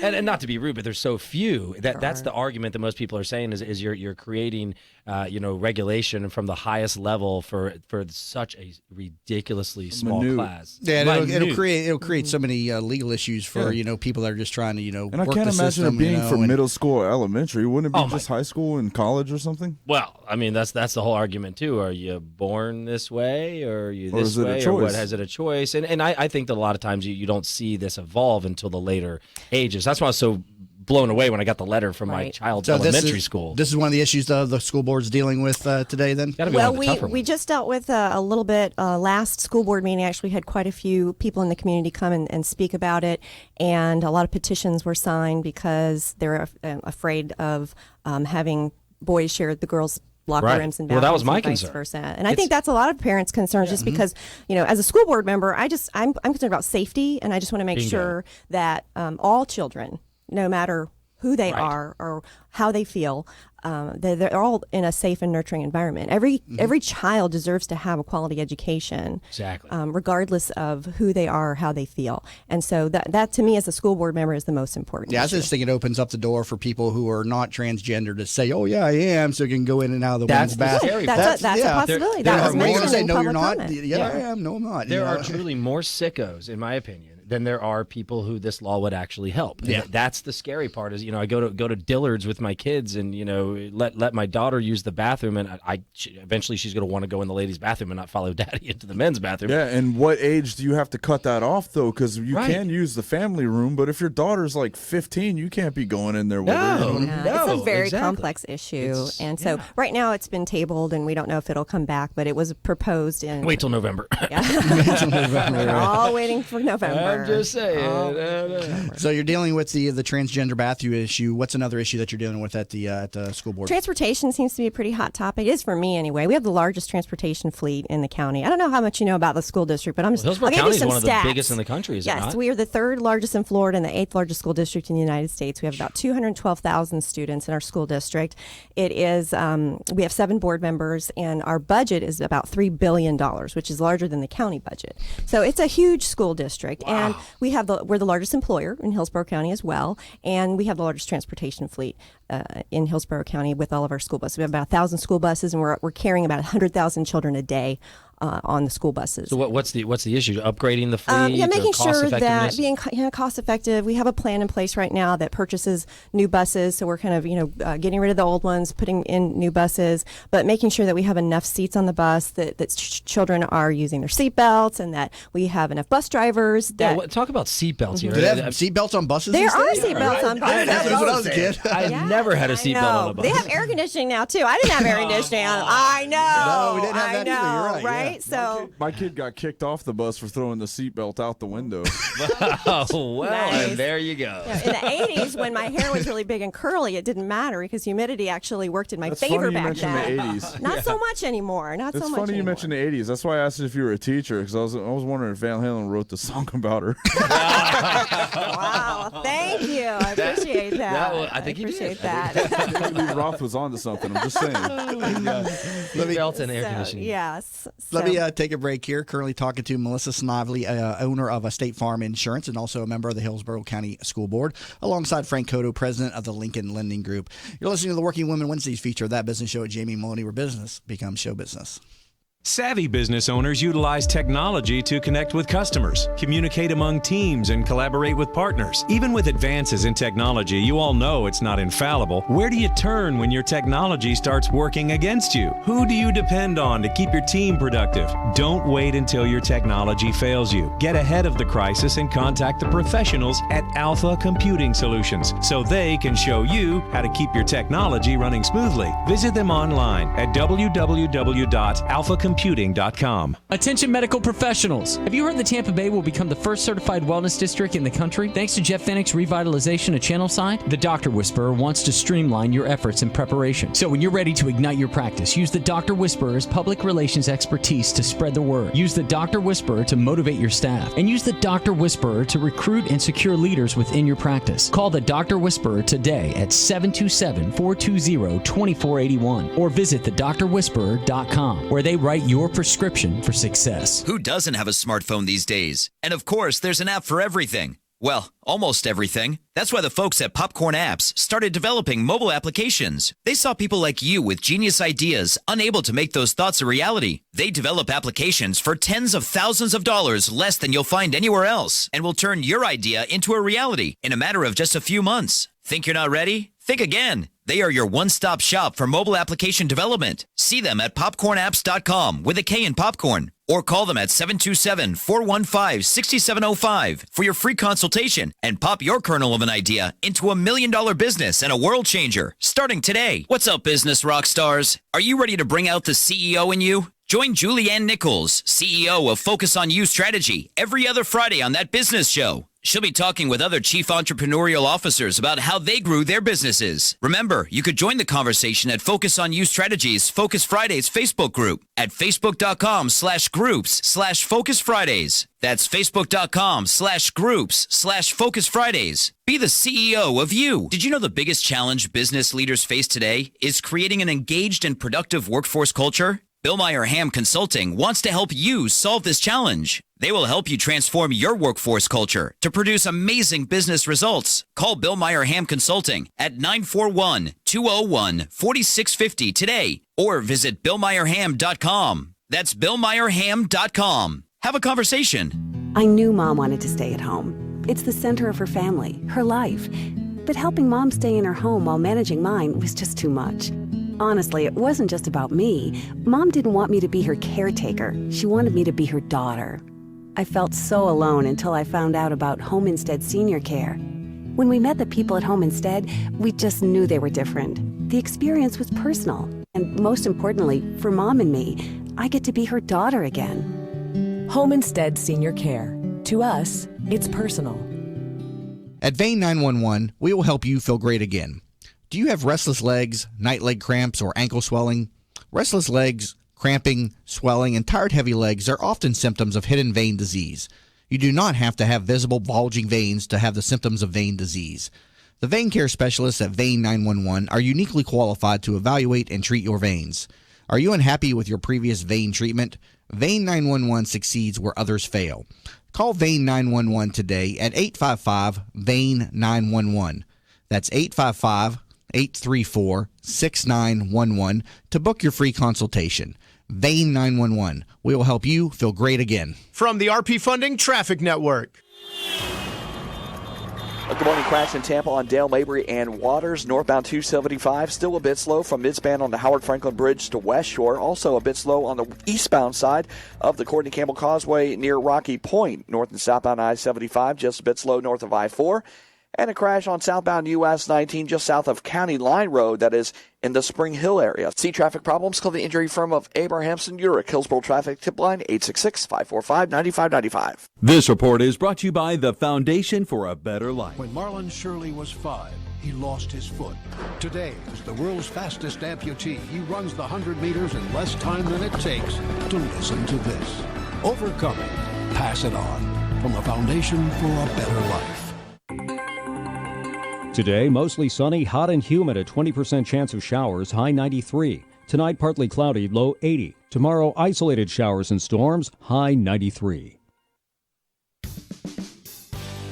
and not to be rude, but there's so few. That's the argument that most people are saying is you're creating regulation from the highest level for such a ridiculously small class. Yeah, and it'll create so many legal issues for people that are just trying to and work I can't the imagine system, it being for middle school or elementary. Wouldn't it be just high school and college or something? Well, I mean that's the whole argument too. Are you born this way, or are you Or this is it a way, or choice? what? Is it a choice? And I think that a lot of times you don't see this evolve until the later ages. That's why I was so blown away when I got the letter from my child's elementary school. This is one of the issues the school board's dealing with today then? Well, we just dealt with a little bit last school board meeting. Actually had quite a few people in the community come and speak about it, and a lot of petitions were signed because they're afraid of having boys share the girls' locker rooms and bathrooms. Well, that was my and vice concern. versa. And I think that's a lot of parents' concerns, just because as a school board member, I'm concerned about safety, and I just want to make sure that all children, no matter who they are or how they feel, they're all in a safe and nurturing environment. Every child deserves to have a quality education, regardless of who they are or how they feel. And so that to me, as a school board member, is the most important. Yeah, issue. I just think it opens up the door for people who are not transgender to say, "Oh yeah, I am," so you can go in and out of the women's bathroom. That's a possibility. That was mentioned in no, public you're not. comment. Yeah, I am. No, I'm not. There are truly more sickos, in my opinion, than there are people who this law would actually help. Yeah, that's the scary part. Is I go to Dillard's with my kids, and let my daughter use the bathroom, and eventually she's going to want to go in the ladies' bathroom and not follow daddy into the men's bathroom. Yeah, and what age do you have to cut that off though? Because you can use the family room, but if your daughter's like 15, you can't be going in there with her. It's a very complex issue, so right now it's been tabled, and we don't know if it'll come back, but it was proposed in. Wait till November. We're all waiting for November. I'm just saying. So you're dealing with the transgender bathroom issue. What's another issue that you're dealing with at the school board? Transportation seems to be a pretty hot topic. It is for me anyway. We have the largest transportation fleet in the county. I don't know how much you know about the school district, but Hillsborough County is one of the biggest in the country, is it not? Yes, we are the third largest in Florida and the 8th largest school district in the United States. We have about 212,000 students in our school district. It is we have 7 board members, and our budget is about $3 billion, which is larger than the county budget. So it's a huge school district. Wow. And we're the largest employer in Hillsborough County as well, and we have the largest transportation fleet in Hillsborough County with all of our school buses. We have about 1,000 school buses, and we're carrying about 100,000 children a day on the school buses. So what's the issue? Upgrading the fleet? Making sure that being cost effective. We have a plan in place right now that purchases new buses. So we're kind of getting rid of the old ones, putting in new buses, but making sure that we have enough seats on the bus, that children are using their seatbelts, and that we have enough bus drivers. Talk about seatbelts here. Do they have seatbelts on buses? There are seatbelts on buses. I didn't have those when I was a kid. I never had a seatbelt on a bus. They have air conditioning now too. I didn't have air conditioning on. I know. No, we didn't have that either. You're right. Right? So my kid got kicked off the bus for throwing the seatbelt out the window. Oh, well, Nice. and there you go. in the 80s, when my hair was really big and curly, it didn't matter because humidity actually worked in my That's favor funny you back mentioned then. the 80s. Not so much anymore. Not It's so much funny you anymore. mentioned the 80s. That's why I asked if you were a teacher, because I was wondering if Van Halen wrote the song about her. Wow, thank you. I appreciate that. I think he appreciate did. that. Lee Roth was onto something. I'm just saying. Seatbelt and air conditioning. Yes. Let me take a break here. Currently talking to Melissa Snively, owner of a State Farm Insurance and also a member of the Hillsborough County School Board, alongside Frank Cotto, president of the Lincoln Lending Group. You're listening to the Working Women Wednesdays feature of That Business Show at Jamie Maloney, where business becomes show business. Savvy business owners utilize technology to connect with customers, communicate among teams, and collaborate with partners. Even with advances in technology, you all know it's not infallible. Where do you turn when your technology starts working against you? Who do you depend on to keep your team productive? Don't wait until your technology fails you. Get ahead of the crisis and contact the professionals at Alpha Computing Solutions so they can show you how to keep your technology running smoothly. Visit them online at www.alphacomputing.com. Attention medical professionals. Have you heard that Tampa Bay will become the first certified wellness district in the country? Thanks to Jeff Fennick's revitalization of Channelside, the Dr. Whisperer wants to streamline your efforts in preparation. So when you're ready to ignite your practice, use the Dr. Whisperer's public relations expertise to spread the word. Use the Dr. Whisperer to motivate your staff. And use the Dr. Whisperer to recruit and secure leaders within your practice. Call the Dr. Whisperer today at 727-420-2481 or visit thedrwhisperer.com, where they write your prescription for success. Who doesn't have a smartphone these days? And of course, there's an app for everything. Well, almost everything. That's why the folks at Popcorn Apps started developing mobile applications. They saw people like you with genius ideas, unable to make those thoughts a reality. They develop applications for tens of thousands of dollars less than you'll find anywhere else, and will turn your idea into a reality in a matter of just a few months. Think you're not ready? Think again. They are your one-stop shop for mobile application development. See them at popcornapps.com with a K in popcorn, or call them at 727-415-6705 for your free consultation and pop your kernel of an idea into $1 million business and a world changer starting today. What's up, business rock stars? Are you ready to bring out the CEO in you? Join Julianne Nichols, CEO of Focus on You Strategy, every other Friday on That Business Show. She'll be talking with other chief entrepreneurial officers about how they grew their businesses. Remember, you could join the conversation at Focus on You Strategies Focus Fridays Facebook group at facebook.com/groups/Focus Fridays. That's facebook.com/groups/Focus Fridays. Be the CEO of you. Did you know the biggest challenge business leaders face today is creating an engaged and productive workforce culture? Bill Meyer Ham Consulting wants to help you solve this challenge. They will help you transform your workforce culture to produce amazing business results. Call Bill Meyer Ham Consulting at 941-201-4650 today or visit BillMeyerHam.com. That's BillMeyerHam.com. Have a conversation. I knew Mom wanted to stay at home. It's the center of her family, her life. But helping Mom stay in her home while managing mine was just too much. Honestly, it wasn't just about me. Mom didn't want me to be her caretaker. She wanted me to be her daughter. I felt so alone until I found out about Home Instead Senior Care. When we met the people at Home Instead, we just knew they were different. The experience was personal. And most importantly, for Mom and me, I get to be her daughter again. Home Instead Senior Care. To us, it's personal. At Vein 911, we will help you feel great again. Do you have restless legs, night leg cramps, or ankle swelling? Restless legs, cramping, swelling, and tired heavy legs are often symptoms of hidden vein disease. You do not have to have visible bulging veins to have the symptoms of vein disease. The vein care specialists at Vein 911 are uniquely qualified to evaluate and treat your veins. Are you unhappy with your previous vein treatment? Vane 911 succeeds where others fail. Call Vane 911 today at 855-VANE-911. That's 855-834-6911 to book your free consultation. Vane 911. We will help you feel great again. From the RP Funding Traffic Network. A good morning crash in Tampa on Dale, Mabry, and Waters. Northbound 275, still a bit slow from midspan on the Howard Franklin Bridge to West Shore. Also a bit slow on the eastbound side of the Courtney Campbell Causeway near Rocky Point. North and southbound I-75, just a bit slow north of I-4. And a crash on southbound US 19 just south of County Line Road, that is in the Spring Hill area. See traffic problems? Call the injury firm of Abrahamson Urich. Hillsborough Traffic Tip Line 866-545-9595. This report is brought to you by the Foundation for a Better Life. When Marlon Shirley was 5, he lost his foot. Today, as the world's fastest amputee, he runs the 100 meters in less time than it takes to listen to this. Overcoming. Pass it on. From the Foundation for a Better Life. Today, mostly sunny, hot and humid, a 20% chance of showers, high 93. Tonight, partly cloudy, low 80. Tomorrow, isolated showers and storms, high 93.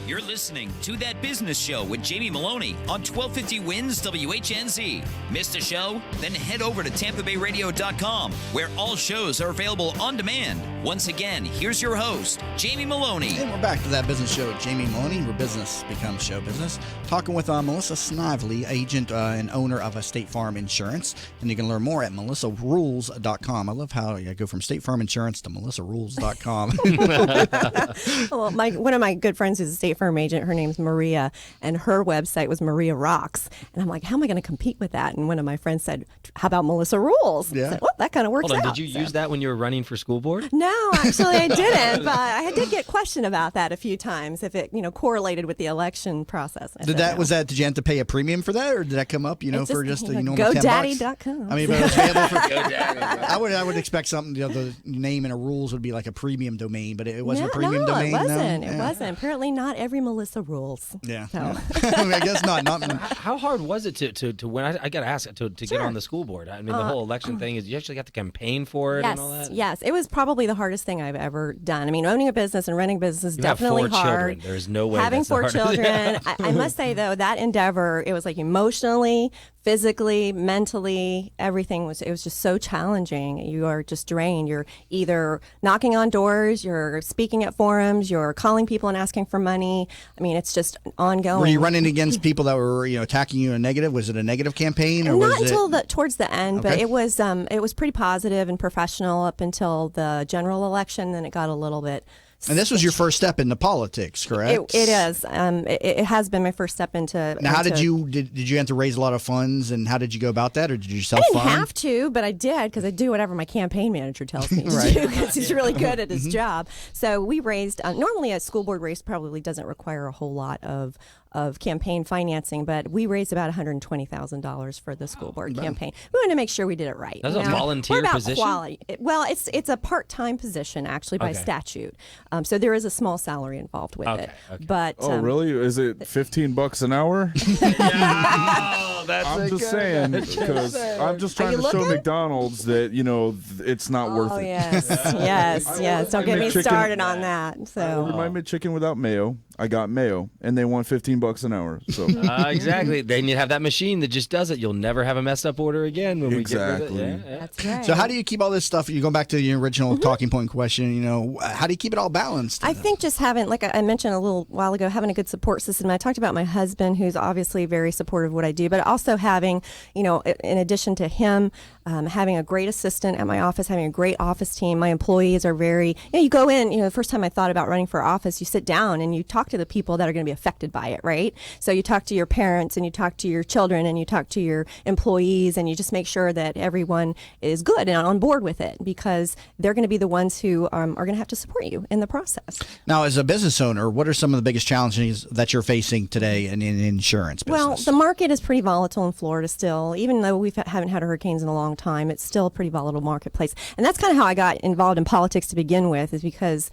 You're listening to That Business Show with Jamie Maloney on 1250 Wins WHNZ. Missed a show? Then head over to TampaBayRadio.com, where all shows are available on demand. Once again, here's your host, Jamie Maloney. And we're back to That Business Show with Jamie Maloney, where business becomes show business. Talking with Melissa Snively, agent and owner of a State Farm Insurance. And you can learn more at melissarules.com. I love how I go from State Farm Insurance to melissarules.com. Well, one of my good friends is a State Farm agent. Her name's Maria, and her website was Maria Rocks. And I'm like, how am I going to compete with that? And one of my friends said, how about Melissa Rules? Yeah. I said, well, that kind of works Hold on, out. did you use that when you were running for school board? No, actually I didn't, but I did get questioned about that a few times if it, correlated with the election process. Did you have to pay a premium for that, or did that come up, for just normal GoDaddy.com. $10? I mean, but it was available for GoDaddy. I would expect something, the name and a rules would be like a premium domain, but it wasn't a premium domain. No, it wasn't. No? It wasn't. Apparently not every Melissa rules. Yeah. So. I mean, I guess not. How hard was it to win? I got to ask, to get on the school board? I mean, the whole election thing is you actually got to campaign for it and all that? Yes. It was probably the hardest thing I've ever done. I mean, owning a business and running a business is definitely have 4 hard. children. There's no way Having that's 4 hard. children, I must say, though, that endeavor, it was like emotionally, physically, mentally, everything was just so challenging. You are just drained. You're either knocking on doors, you're speaking at forums, you're calling people and asking for money. I mean, it's just ongoing. Were you running against people that were, attacking you in a negative? Was it a negative campaign, or not until towards the end? Okay. But it was pretty positive and professional up until the general election. Then it got a little bit. And this was your first step into politics, correct? It is. It has been my first step into. Now, how did you have to raise a lot of funds, and how did you go about that, or did you self-fund? I didn't have to, but I did because I do whatever my campaign manager tells me to do because he's really good at his job. So we raised. Normally, a school board race probably doesn't require a whole lot of campaign financing, but we raised about $120,000 for the school board campaign. We wanted to make sure we did it right. That's a volunteer We're about position? Quality. It's a part-time position actually by statute. So there is a small salary involved with it. Okay. But really? Is it $15 an hour? I'm just saying, because I'm just trying to show McDonald's that it's not worth it. Yes. Don't get me started on that. So I made chicken without mayo. I got mayo, and they want $15 an hour. So exactly. Then you have that machine that just does it. You'll never have a messed up order again when we get rid of it. Yeah. That's right. So how do you keep all this stuff? You go back to the original talking point question. How do you keep it all balanced? I think just having, like I mentioned a little while ago, having a good support system. I talked about my husband, who's obviously very supportive of what I do, but also having, in addition to him, having a great assistant at my office, having a great office team. My employees are very, you go in, the first time I thought about running for office, you sit down and you talk to the people that are going to be affected by it, right? So you talk to your parents and you talk to your children and you talk to your employees and you just make sure that everyone is good and on board with it because they're going to be the ones who are going to have to support you in the process. Now, as a business owner, what are some of the biggest challenges that you're facing today in insurance business? Well, the market is pretty volatile. volatile in Florida still. Even though we haven't had hurricanes in a long time, it's still a pretty volatile marketplace. And that's kind of how I got involved in politics to begin with, is because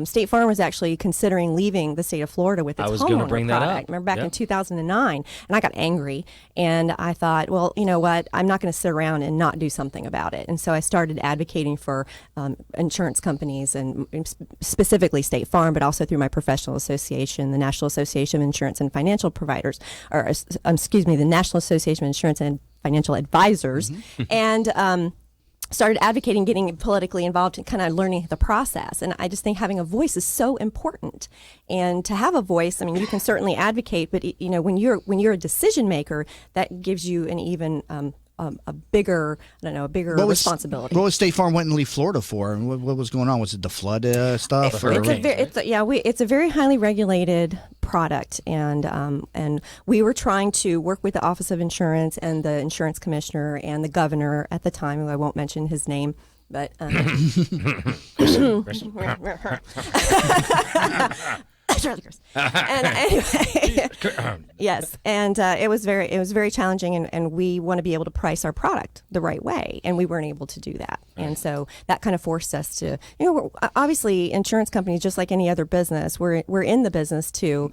State Farm was actually considering leaving the state of Florida with its homeowner product. Remember back in 2009, and I got angry, and I thought, well, you know what? I'm not going to sit around and not do something about it. And so I started advocating for insurance companies, and specifically State Farm, but also through my professional association, the National Association of Insurance and Financial Providers, or excuse me, the National Association of Insurance and Financial Advisors, and started advocating, getting politically involved, and kind of learning the process. And I just think having a voice is so important. And to have a voice, I mean, you can certainly advocate, but you know, when you're a decision maker, that gives you an even a bigger responsibility. What was State Farm went and leave Florida for? And what was going on? Was it the flood stuff? It's a very highly regulated product, and we were trying to work with the Office of Insurance and the insurance commissioner and the governor at the time, who I won't mention his name, but and anyway, yes, and it was very challenging, and we want to be able to price our product the right way, and we weren't able to do that, and so that kind of forced us to, obviously insurance companies, just like any other business, we're in the business to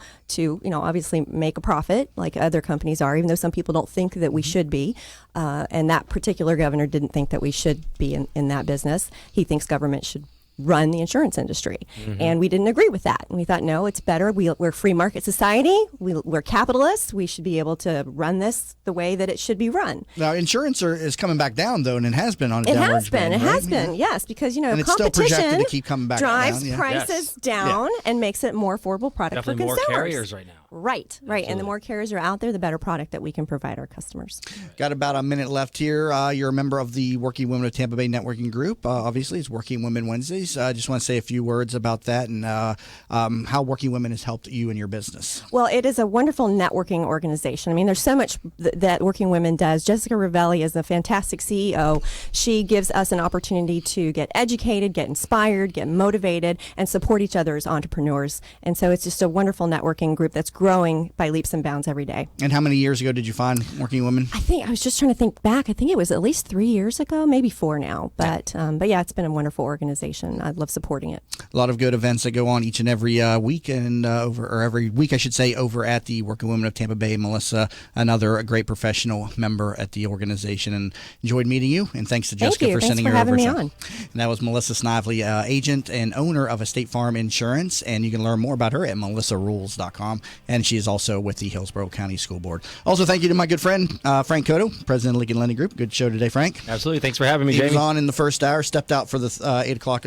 obviously make a profit like other companies are, even though some people don't think that we should be, and that particular governor didn't think that we should be in that business. He thinks government should run the insurance industry. And we didn't agree with that. And we thought, no, it's better. We're a free market society. We're capitalists. We should be able to run this the way that it should be run. Now, insurance is coming back down, though, and it has been on a downward trend. It has been, yes, because, and it's competition still projected to keep coming back drives down, prices down and makes it a more affordable product Definitely for consumers. More carriers right now. Right. Absolutely. And the more carriers are out there, the better product that we can provide our customers. Got about a minute left here. You're a member of the Working Women of Tampa Bay networking group. Obviously, it's Working Women Wednesdays. I just want to say a few words about that and how Working Women has helped you in your business. Well, it is a wonderful networking organization. I mean, there's so much that Working Women does. Jessica Ravelli is a fantastic CEO. She gives us an opportunity to get educated, get inspired, get motivated, and support each other as entrepreneurs. And so it's just a wonderful networking group that's growing by leaps and bounds every day. And how many years ago did you find Working Women? I was just trying to think back. I think it was at least 3 years ago, maybe 4 now. But yeah, it's been a wonderful organization. I love supporting it. A lot of good events that go on each and every week, and every week, I should say, over at the Working Women of Tampa Bay. Melissa, another great professional member at the organization, and enjoyed meeting you. And thanks to Jessica for sending her over. Thanks for having me on. And that was Melissa Snively, agent and owner of a State Farm Insurance, and you can learn more about her at melissarules.com. And she is also with the Hillsborough County School Board. Also, thank you to my good friend, Frank Cotto, president of Lincoln Lending Group. Good show today, Frank. Absolutely. Thanks for having me, Jamie. He was on in the first hour, stepped out for the 8 o'clock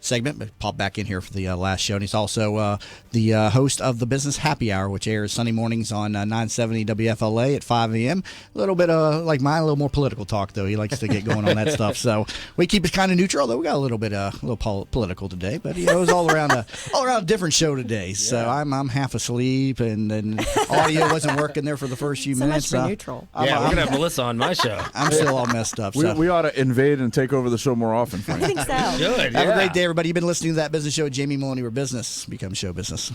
segment, but popped back in here for the last show. And he's also the host of the Business Happy Hour, which airs Sunday mornings on 970 WFLA at 5 a.m. A little bit like mine, a little more political talk, though. He likes to get going on that stuff. So we keep it kind of neutral, though we got a little bit political today. But it was all around a different show today. So I'm half asleep, and audio wasn't working there for the first few minutes. Much for neutral. We're going to have Melissa on my show. I'm still all messed up. We ought to invade and take over the show more often, Frank. I think so. Good, Have a great day, everybody. You've been listening to That Business Show with Jamie Maloney, where business becomes show business.